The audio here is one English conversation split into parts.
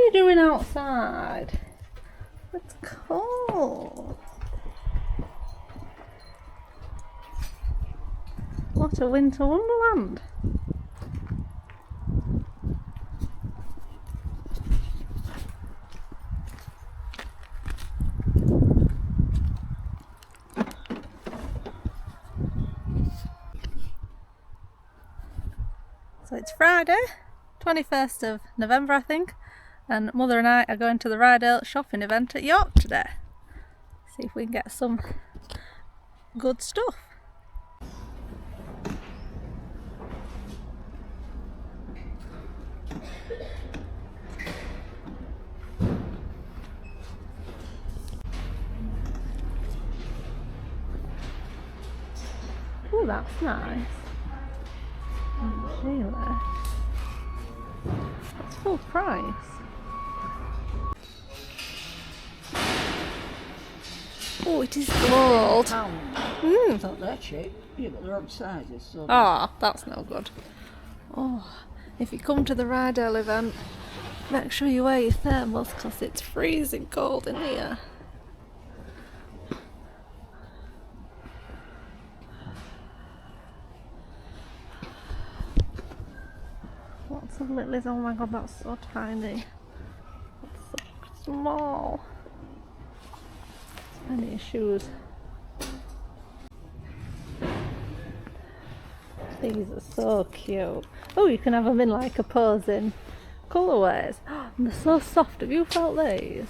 you doing outside? It's cold. What a winter wonderland. So it's Friday, 21st of November I think, and Mother and I are going to the Rydale shopping event at York today. See if we can get some good stuff. Oh, that's nice. Really? That's full price. Oh, it is gold. I thought they're cheap. You've got the wrong sizes. So Oh, that's no good. Oh, if you come to the Rydale event, make sure you wear your thermals because it's freezing cold in here. Lots of lilies. Oh my god, that's so tiny. That's so small. Tiny shoes. These are so cute. Oh, you can have them in like opposing colourways. And they're so soft. Have you felt these?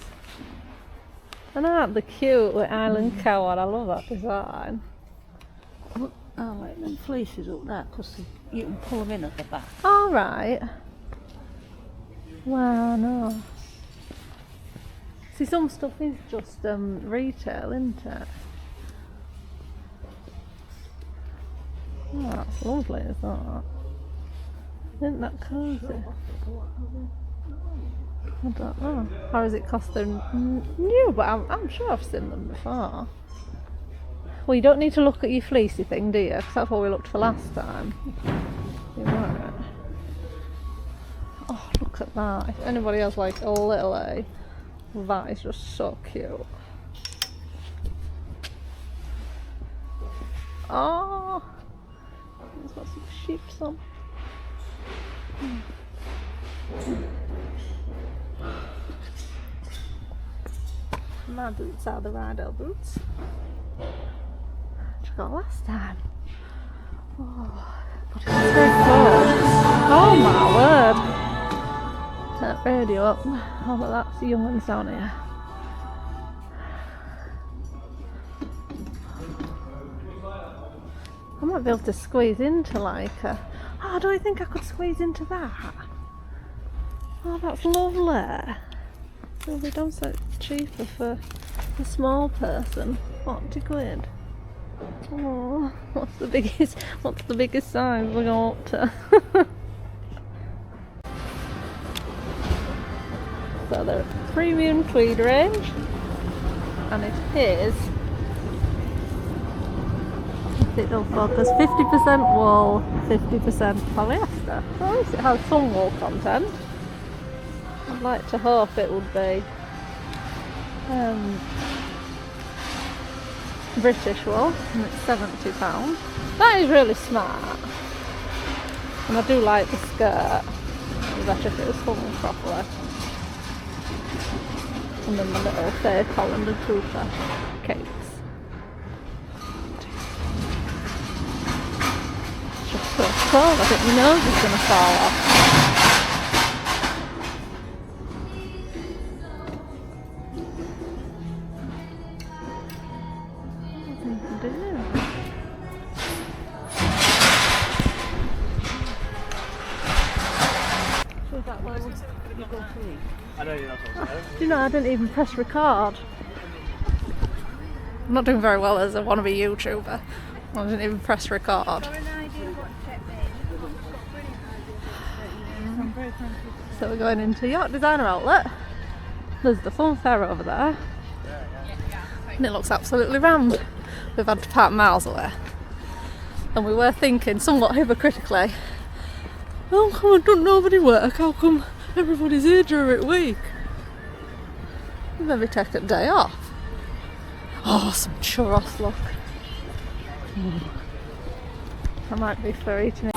And aren't they cute with Island Cow on? I love that design. look, I like them fleeces up there because you can pull them in at the back. Alright. Wow, no. See, some stuff is just retail, isn't it? Oh, that's lovely, isn't that? Isn't that cosy? I don't know. Or is it cost them new? But I'm sure I've seen them before. Well, you don't need to look at your fleecy thing, do you? Because that's what we looked for last time. You were. Oh, look at that. If anybody has like a little A, that is just so cute. Oh, it's got some sheeps on. My boots are the Rydale boots. Which I got last time. Oh, but it's very cold. Oh my word! Turn that radio up. Oh, but that's the young ones down here. I might be able to squeeze into like a... Oh, do I think I could squeeze into that? Oh, that's lovely. It'll be done so cheaper for a small person. 40 quid. Oh, what's the biggest size we go up to? So the premium tweed range, and it is, if it'll focus, 50% wool, 50% polyester. So at least it has some wool content. I'd like to hope it would be British wool, and it's £70. That is really smart. And I do like the skirt. It'd be better if it was hung properly. And then the little fake Holland and Trooper cakes. It's just so cold, I think my nose is going to fall off. Do you know, I didn't even press record. I'm not doing very well as a wannabe YouTuber. I didn't even press record. So we're going into York Designer Outlet. There's the fun fair over there. And it looks absolutely rammed. We've had to park miles away. And we were thinking, somewhat hypocritically, how come I don't nobody work? How come Everybody's here during the week. Maybe take a day off. Oh, some churros, look. I might be for eating it.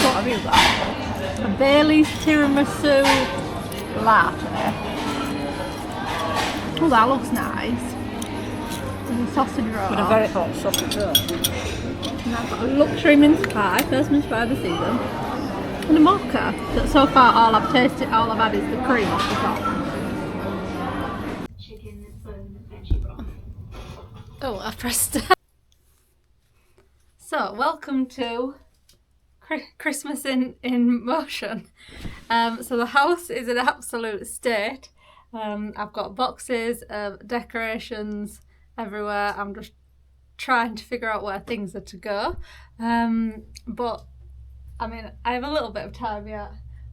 What have you got? A Bailey's tiramisu latte. Oh, that looks nice. And a sausage roll. With a very hot sausage roll. And I've got a luxury mince pie, first mince pie of the season. And a mocha. That so far all I've tasted, all I've had is the cream off the top. Chicken and veggie broth. Oh, I pressed it. So, welcome to Christmas in motion. So the house is in an absolute state. I've got boxes of decorations everywhere. I'm just trying to figure out where things are to go. But I mean, I have a little bit of time yet,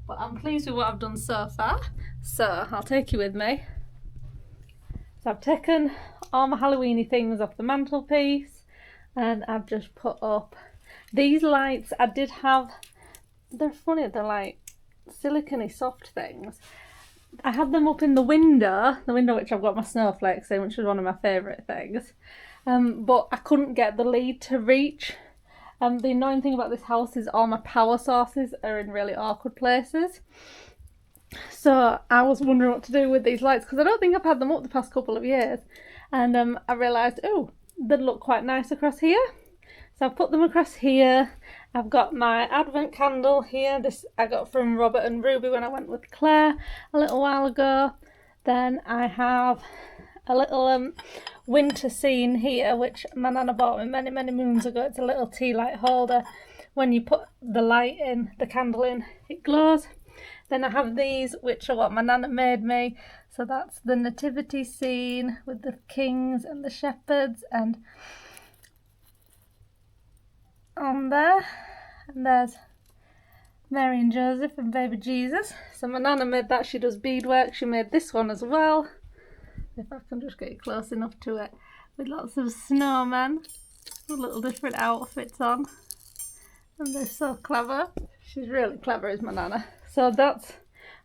but I'm pleased with what I've done so far. So I'll take you with me. So I've taken all my Halloweeny things off the mantelpiece and I've just put up these lights. I did have, they're funny, they're like silicone-y soft things. I had them up in the window which I've got my snowflakes in, which is one of my favourite things. But I couldn't get the lead to reach. The annoying thing about this house is all my power sources are in really awkward places. So I was wondering what to do with these lights because I don't think I've had them up the past couple of years. And I realised, oh, they'd look quite nice across here. So I've put them across here. I've got my advent candle here. This I got from Robert and Ruby when I went with Claire a little while ago. Then I have a little winter scene here, which my nana bought me many, many moons ago. It's a little tea light holder. When you put the light in, the candle in, it glows. Then I have these, which are what my nana made me. So that's the nativity scene with the kings and the shepherds and on there. And there's Mary and Joseph and baby Jesus. So my nana made that. She does beadwork. She made this one as well. If I can just get close enough to it. With lots of snowmen with little different outfits on. And they're so clever. She's really clever, is my nana. So that's,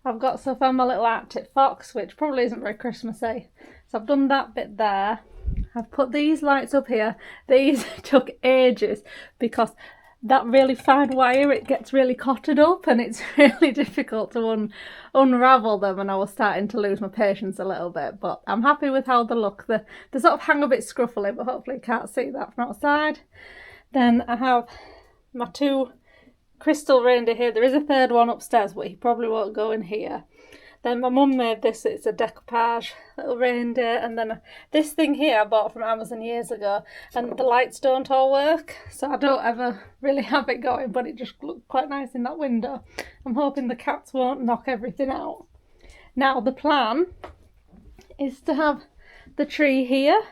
I've got so far my little Arctic fox, which probably isn't very Christmassy. So I've done that bit there. I've put these lights up here. These took ages because that really fine wire, it gets really cotted up and it's really difficult to unravel them, and I was starting to lose my patience a little bit, but I'm happy with how they look. They sort of hang a bit scruffily, but hopefully you can't see that from outside. Then I have my two crystal reindeer here. There is a third one upstairs, but he probably won't go in here. Then my mum made this, it's a decoupage little reindeer, and then this thing here I bought from Amazon years ago, and the lights don't all work, so I don't ever really have it going, but it just looked quite nice in that window. I'm hoping the cats won't knock everything out. Now the plan is to have the tree here.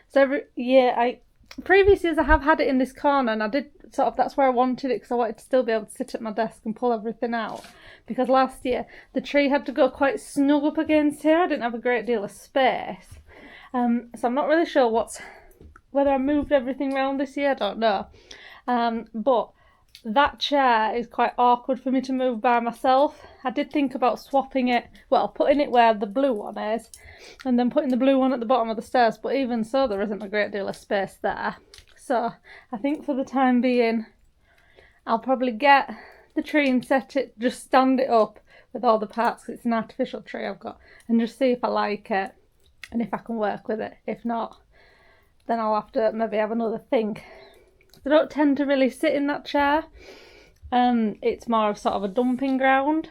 So every year, previous years I have had it in this corner, and I did sort of, that's where I wanted it because I wanted to still be able to sit at my desk and pull everything out. Because last year the tree had to go quite snug up against here. I didn't have a great deal of space. So I'm not really sure whether I moved everything around this year, I don't know. But that chair is quite awkward for me to move by myself. I did think about swapping it, well, putting it where the blue one is, and then putting the blue one at the bottom of the stairs, but even so there isn't a great deal of space there. So I think for the time being I'll probably get the tree and just stand it up with all the parts, 'cause it's an artificial tree I've got, and just see if I like it and if I can work with it. If not, then I'll have to maybe have another think. I don't tend to really sit in that chair. It's more of sort of a dumping ground.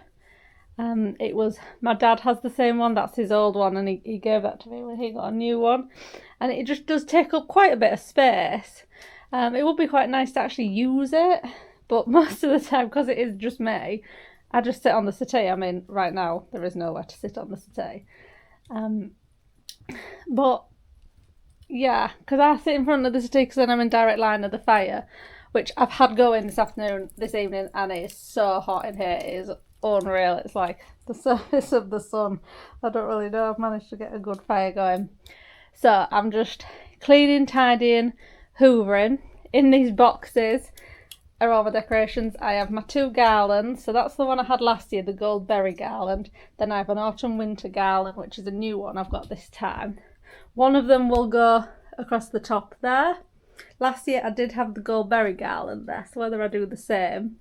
My dad has the same one, that's his old one, and he gave that to me when he got a new one, and it just does take up quite a bit of space. It would be quite nice to actually use it, but most of the time, because it is just me, I just sit on the settee. I mean, right now there is nowhere to sit on the settee, but Yeah, because I sit in front of the sticks and I'm in direct line of the fire, which I've had going this evening, and it is so hot in here. It is unreal. It's like the surface of the sun. I don't really know. I've managed to get a good fire going. So I'm just cleaning, tidying, hoovering. In these boxes are all my decorations. I have my 2 garlands. So that's the one I had last year, the gold berry garland. Then I have an autumn winter garland, which is a new one I've got this time. One of them will go across the top there. Last year I did have the gold berry garland there, so whether I do the same.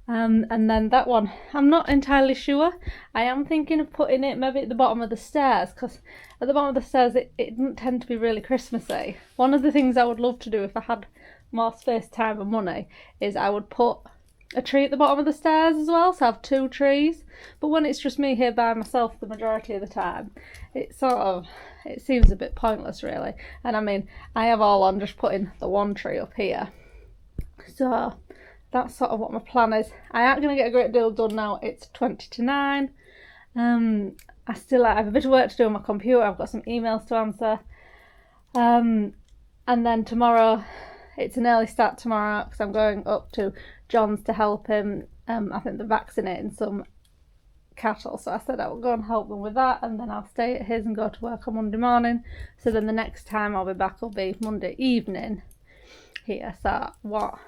And then that one, I'm not entirely sure. I am thinking of putting it maybe at the bottom of the stairs, because at the bottom of the stairs it doesn't tend to be really Christmassy. One of the things I would love to do if I had more space, time and money is I would put a tree at the bottom of the stairs as well, so I have 2 trees. But when it's just me here by myself the majority of the time, it seems a bit pointless really. And I mean, I have all on just putting the 1 tree up here. So that's sort of what my plan is. I aren't going to get a great deal done now. It's 20 to 9. I still have a bit of work to do on my computer. I've got some emails to answer. And then tomorrow, it's an early start tomorrow because I'm going up to John's to help him. I think they're vaccinating some cattle, so I said I will go and help them with that, and then I'll stay at his and go to work on Monday morning. So then the next time I'll be back will be Monday evening here. So what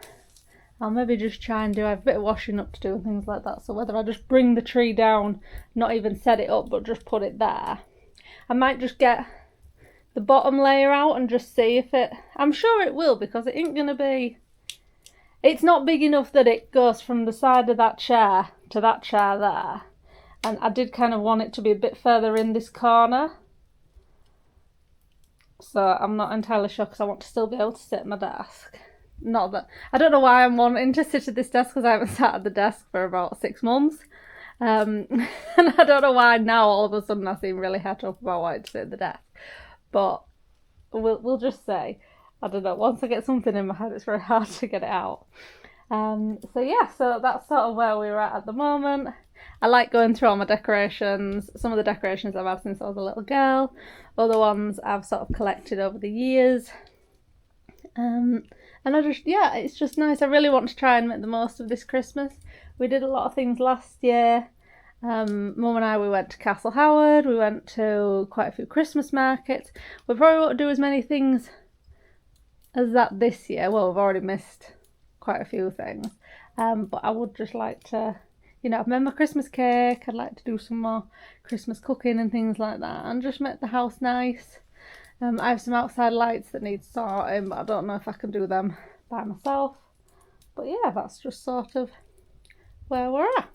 I'll maybe just try and do, I have a bit of washing up to do and things like that, so whether I just bring the tree down, not even set it up, but just put it there. I might just get the bottom layer out and just see if I'm sure it will, because it ain't gonna be, it's not big enough that it goes from the side of that chair to that chair there. And I did kind of want it to be a bit further in this corner. So I'm not entirely sure, because I want to still be able to sit at my desk. Not that, I don't know why I'm wanting to sit at this desk, because I haven't sat at the desk for about 6 months. And I don't know why now all of a sudden I seem really het up about wanting to sit at the desk. But we'll just say, I don't know, once I get something in my head it's very hard to get it out. So yeah, so that's sort of where we're at the moment. I like going through all my decorations. Some of the decorations I've had since I was a little girl, other ones I've sort of collected over the years. And I just, yeah, it's just nice. I really want to try and make the most of this Christmas. We did a lot of things last year. Mum and I, we went to Castle Howard, we went to quite a few Christmas markets. We probably won't do as many things as that this year. Well, we've already missed quite a few things. But I would just like to, you know, I've made my Christmas cake. I'd like to do some more Christmas cooking and things like that, and just make the house nice. I have some outside lights that need sorting, but I don't know if I can do them by myself. But yeah, that's just sort of where we're at.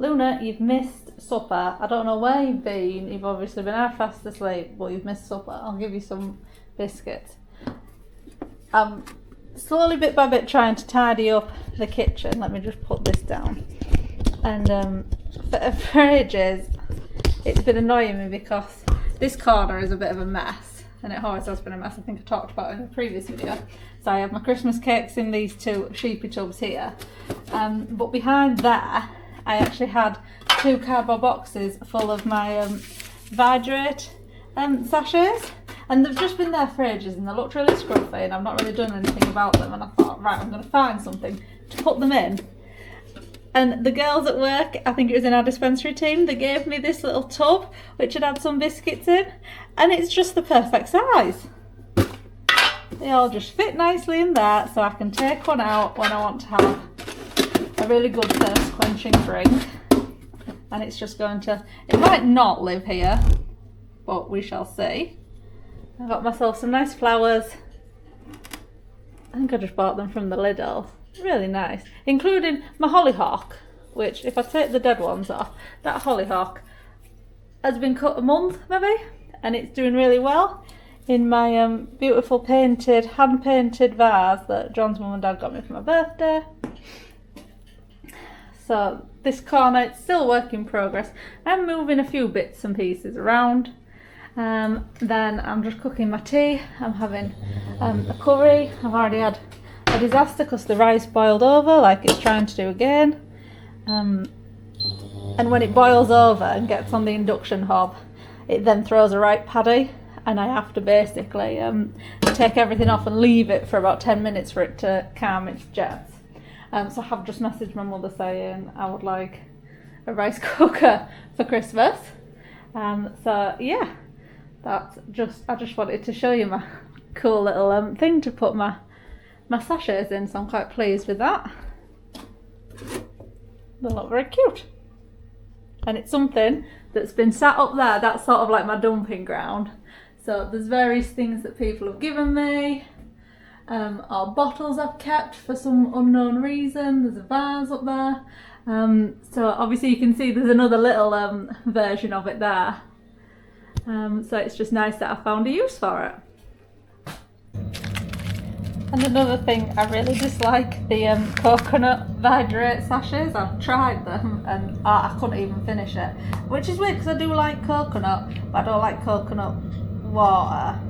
Luna, you've missed supper. I don't know where you've been. You've obviously been half fast asleep, but you've missed supper. I'll give you some biscuits. I'm slowly, bit by bit, trying to tidy up the kitchen. Let me just put this down. And for ages, it's been annoying me because this corner is a bit of a mess. And it always has been a mess. I think I talked about it in a previous video. So I have my Christmas cakes in these 2 sheepy tubs here. But behind there, I actually had 2 cardboard boxes full of my Vidrate sachets, and they've just been there for ages and they looked really scruffy and I've not really done anything about them, and I thought, right, I'm going to find something to put them in. And the girls at work, I think it was in our dispensary team, they gave me this little tub which had some biscuits in, and it's just the perfect size. they all just fit nicely in there, so I can take one out when I want to have a really good thirst quenching drink. And it's just going to, it might not live here, but we shall see. I got myself some nice flowers. I think I just bought them from the Rydale. Really nice, including my hollyhock, which if I take the dead ones off, that hollyhock has been cut a month maybe, and it's doing really well in my beautiful painted, hand painted vase that John's mum and dad got me for my birthday. So this corner, it's still work in progress. I'm moving a few bits and pieces around. Then I'm just cooking my tea. I'm having a curry. I've already had a disaster because the rice boiled over like it's trying to do again. And when it boils over and gets on the induction hob, it then throws a right paddy, and I have to basically take everything off and leave it for about 10 minutes for it to calm its jets. So I have just messaged my mother saying I would like a rice cooker for Christmas. So yeah, that's just, I just wanted to show you my cool little thing to put my sachets in, so I'm quite pleased with that. They look very cute. And it's something that's been sat up there, that's sort of like my dumping ground. So there's various things that people have given me. Or bottles I've kept for some unknown reason. There's a vase up there. So obviously you can see there's another little version of it there. So it's just nice that I found a use for it. And another thing, I really dislike the coconut hydrate sachets. I've tried them and I couldn't even finish it. Which is weird because I do like coconut, but I don't like coconut water.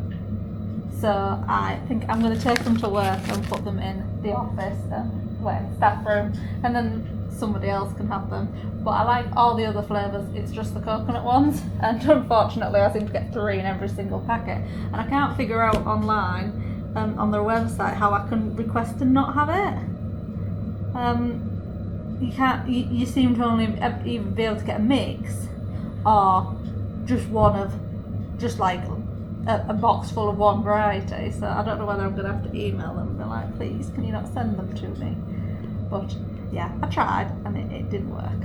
So I think I'm going to take them to work and put them in the office and staff room, and then somebody else can have them. But I like all the other flavours, it's just the coconut ones, and unfortunately I seem to get 3 in every single packet, and I can't figure out online on their website how I can request to not have it. You can't, you seem to only even be able to get a mix or just one of, just like a box full of one variety. So I don't know whether I'm going to have to email them and be like, please can you not send them to me. But yeah, I tried and it didn't work.